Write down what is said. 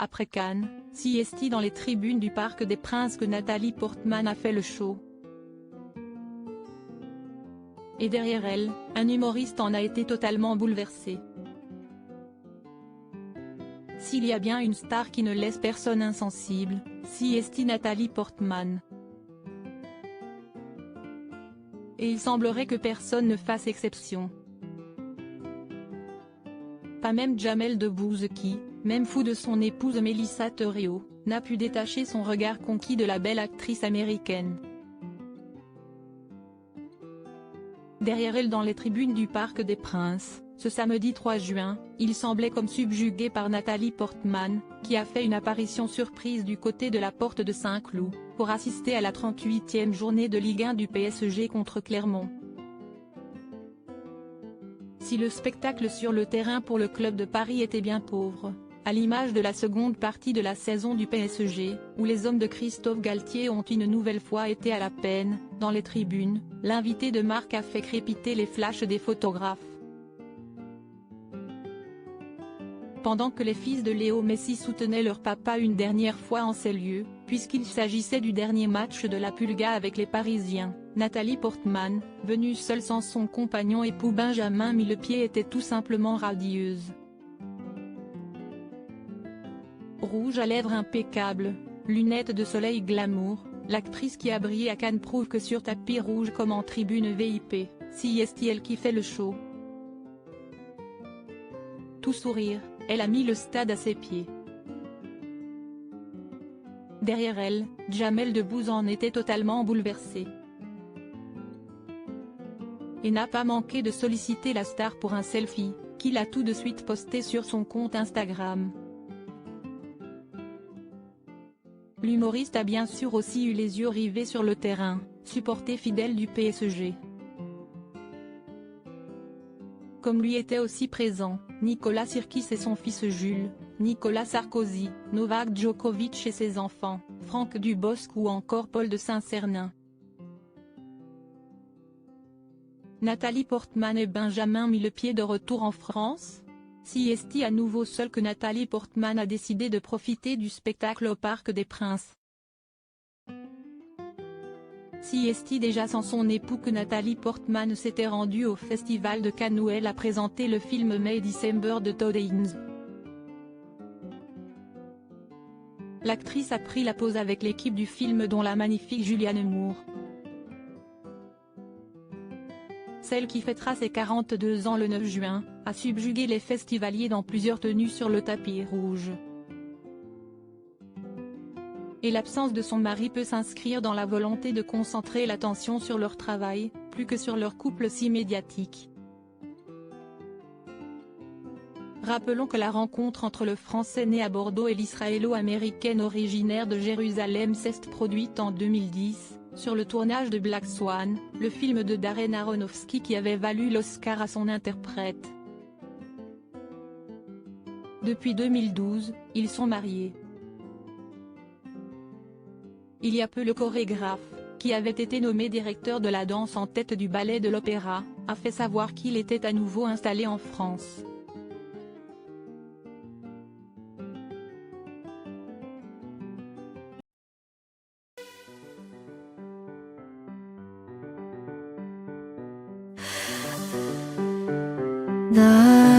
Après Cannes, CST dans les tribunes du Parc des Princes que Nathalie Portman a fait le show. Et derrière elle, un humoriste en a été totalement bouleversé. S'il y a bien une star qui ne laisse personne insensible, CST Nathalie Portman. Et il semblerait que personne ne fasse exception. Pas même Jamel Debbouze qui, même fou de son épouse Melissa Theriault, n'a pu détacher son regard conquis de la belle actrice américaine. Derrière elle dans les tribunes du Parc des Princes, ce samedi 3 juin, il semblait comme subjugué par Nathalie Portman, qui a fait une apparition surprise du côté de la porte de Saint-Cloud, pour assister à la 38e journée de Ligue 1 du PSG contre Clermont. Si le spectacle sur le terrain pour le club de Paris était bien pauvre, à l'image de la seconde partie de la saison du PSG, où les hommes de Christophe Galtier ont une nouvelle fois été à la peine, dans les tribunes, l'invité de marque a fait crépiter les flashs des photographes. Pendant que les fils de Léo Messi soutenaient leur papa une dernière fois en ces lieux, puisqu'il s'agissait du dernier match de la Pulga avec les Parisiens, Nathalie Portman, venue seule sans son compagnon époux Benjamin Millepied était tout simplement radieuse. Rouge à lèvres impeccable, lunettes de soleil glamour, l'actrice qui a brillé à Cannes prouve que sur tapis rouge comme en tribune VIP, CST elle qui fait le show. Tout sourire, elle a mis le stade à ses pieds. Derrière elle, Jamel Debbouze en était totalement bouleversé. Et n'a pas manqué de solliciter la star pour un selfie, qu'il a tout de suite posté sur son compte Instagram. L'humoriste a bien sûr aussi eu les yeux rivés sur le terrain, supporter fidèle du PSG. Comme lui étaient aussi présents, Nicolas Sirkis et son fils Jules, Nicolas Sarkozy, Novak Djokovic et ses enfants, Franck Dubosc ou encore Paul de Saint-Cernin. Nathalie Portman et Benjamin Millepied de retour en France? CST à nouveau seul que Nathalie Portman a décidé de profiter du spectacle au Parc des Princes. CST déjà sans son époux que Nathalie Portman s'était rendue au Festival de Cannes où elle a présenté le film May December de Todd Haynes. L'actrice a pris la pose avec l'équipe du film dont la magnifique Julianne Moore. Celle qui fêtera ses 42 ans le 9 juin, a subjugué les festivaliers dans plusieurs tenues sur le tapis rouge. Et l'absence de son mari peut s'inscrire dans la volonté de concentrer l'attention sur leur travail, plus que sur leur couple si médiatique. Rappelons que la rencontre entre le Français né à Bordeaux et l'Israélo-américaine originaire de Jérusalem s'est produite en 2010, sur le tournage de Black Swan, le film de Darren Aronofsky qui avait valu l'Oscar à son interprète. Depuis 2012, ils sont mariés. Il y a peu le chorégraphe, qui avait été nommé directeur de la danse en tête du ballet de l'Opéra, a fait savoir qu'il était à nouveau installé en France. 나